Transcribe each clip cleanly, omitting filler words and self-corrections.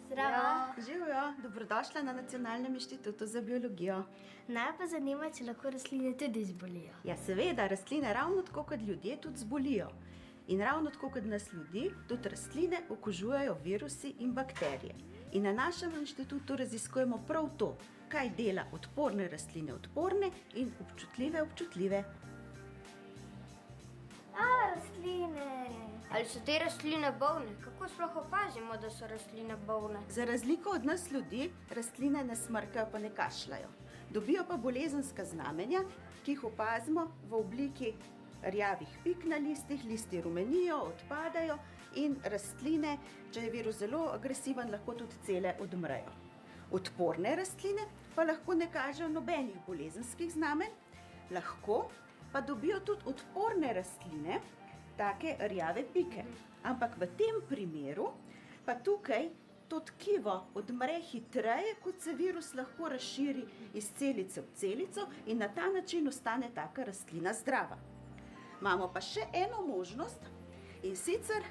Zdravo. Živijo, dobrodošla na Nacionalnem inštitutu za biologijo. Naj pa zanima, če lahko rastline tudi zbolijo. Ja, seveda, rastline ravno tako kot ljudje tudi zbolijo. In ravno tako kot nas ljudi, tudi rastline okužujejo virusi in bakterije. In na našem inštitutu raziskujemo prav to, kaj dela odporne rastline odporne in občutljive občutljive. Rastline. Ali so te rastline bolne? Kako sploh opazimo, da so rastline bolne? Za razliko od nas ljudi, rastline ne smrkajo pa ne kašljajo. Dobijo pa bolezenska znamenja, ki jih opazimo v obliki rjavih pik na listih, listi rumenijo, odpadajo in rastline, če je virus zelo agresiven, lahko tudi cele odmrejo. Odporne rastline pa lahko ne kažejo nobenih bolezenskih znamenj, lahko pa dobijo tudi odporne rastline, take rjave pike. Ampak v tem primeru pa tukaj to tkivo odmre hitreje, kot se virus lahko razširi iz celice v celico in na ta način ostane taka rastlina zdrava. Imamo pa še eno možnost in sicer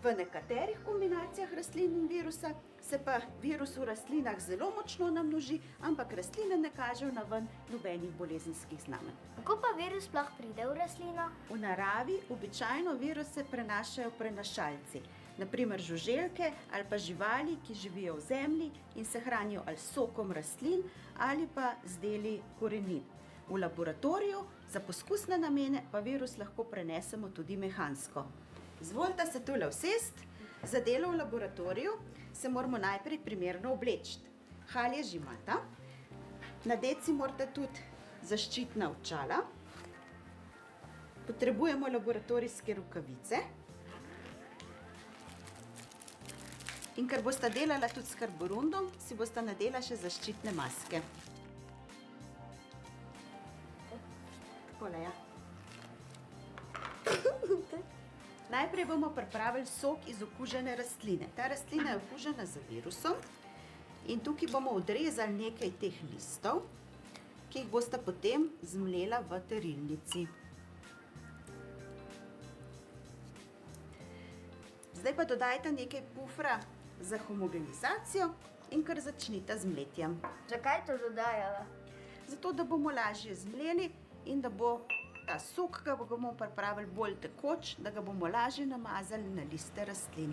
v nekaterih kombinacijah rastlin in virusa se pa virus v rastlinah zelo močno namnoži, ampak rastline ne kažejo naven nobenih bolezenskih znamenj. Kako pa virus sploh pride v rastlino? V naravi običajno viruse prenašajo prenašalci, naprimer žuželke ali pa živali, ki živijo v zemlji in se hranijo ali s sokom rastlin ali pa z deli korenin. V laboratoriju za poskusne namene pa virus lahko prenesemo tudi mehansko. Izvolite se tule usesti. Za delo v laboratoriju se moramo najprej primerno obleči. Halje že imate. Nadeti si morate tudi zaščitna očala. Potrebujemo laboratorijske rokavice. In ker boste delala tudi s karborundom, si boste nadela še zaščitne maske. Takole, ja. Najprej bomo pripravili sok iz okužene rastline. Ta rastlina je okužena z virusom in tukaj bomo odrezali nekaj teh listov, ki jih boste potem zmlela v terilnici. Zdaj pa dodajte nekaj pufra za homogenizacijo in kar začnite z mletjem. Zakaj to dodajala? Zato, da bomo lažje zmleli in da bo ta sok, ki ga bomo pripravili, bolj tekoč, da ga bomo lažje namazali na liste rastlin.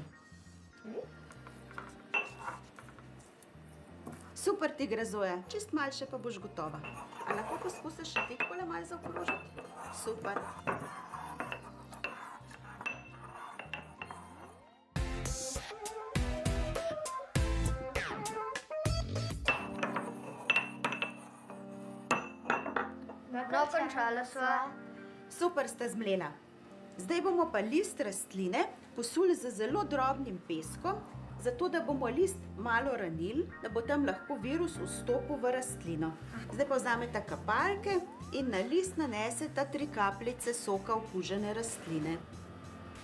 Super ti gre, Zoja, čist malo še pa boš gotova. A lahko poskusiš še takole malo zaokrožiti? Super. No, končala sva. Super ste zmlela. Zdaj bomo pa list rastline posuli z zelo drobnim peskom, zato da bomo list malo ranili, da bo tam lahko virus vstopil v rastlino. Zdaj pa vzamete kapalke in na list nanesete 3 kapljice soka okužene rastline.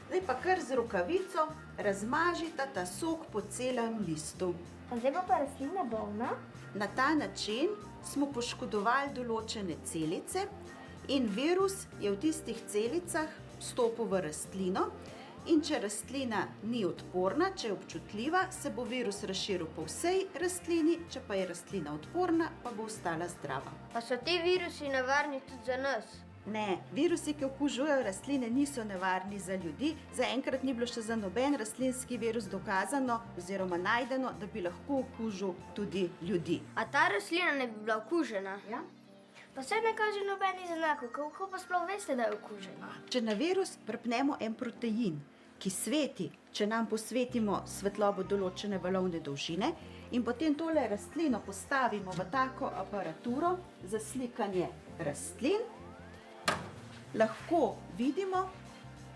Zdaj pa kar z rokavico razmažite ta sok po celem listu. Zdaj bo pa rastlina bolna? Na ta način smo poškodovali določene celice in virus je v tistih celicah vstopil v rastlino in če rastlina ni odporna, če je občutljiva, se bo virus razširil po vsej rastlini, če pa je rastlina odporna, pa bo ostala zdrava. Pa so ti virusi nevarni tudi za nas? Ne, virusi, ki okužujejo rastline, niso nevarni za ljudi. Zaenkrat ni bilo še za noben rastlinski virus dokazano oziroma najdeno, da bi lahko okužil tudi ljudi. A ta rastlina ne bi bila okužena? Ja? Pa se ne kaže nobenih znakov, kako pa sploh veste, da je okužena? Če na virus pripnemo en protein, ki sveti, če nam posvetimo svetlobo določene valovne dolžine in potem tole rastlino postavimo v tako aparaturo za slikanje rastlin, lahko vidimo,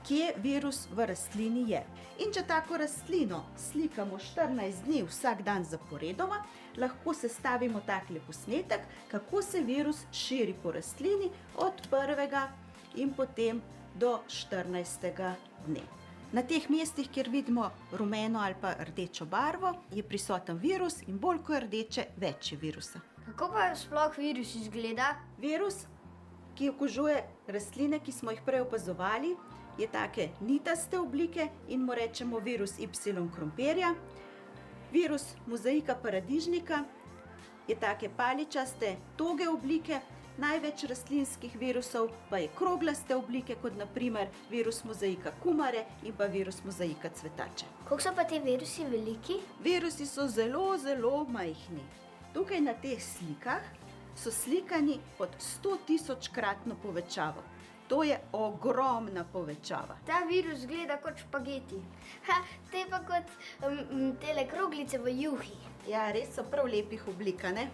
kje virus v rastlini je. In če tako rastlino slikamo 14 dni vsak dan zaporedoma, lahko sestavimo takle posnetek, kako se virus širi po rastlini od 1. in potem do 14. dne. Na teh mestih, kjer vidimo rumeno ali pa rdečo barvo, je prisoten virus in bolj ko je rdeče, več je virusa. Kako pa sploh virus izgleda? Virus, ki okužuje rastline, ki smo jih prej opazovali, je take nitaste oblike in mu rečemo virus Y krompirja. Virus mozaika paradižnika je take paličaste, toge oblike, največ rastlinskih virusov pa je kroglaste oblike, kot naprimer virus mozaika kumare in pa virus mozaika cvetače. Koliko so pa ti virusi veliki? Virusi so zelo, zelo majhni. Tukaj na teh slikah so slikani pod 100.000-kratno povečavo. To je ogromna povečava. Ta virus gleda kot špageti. Ha, te pa kot tele kroglice v juhi. Ja, res so prav lepih oblik, a ne?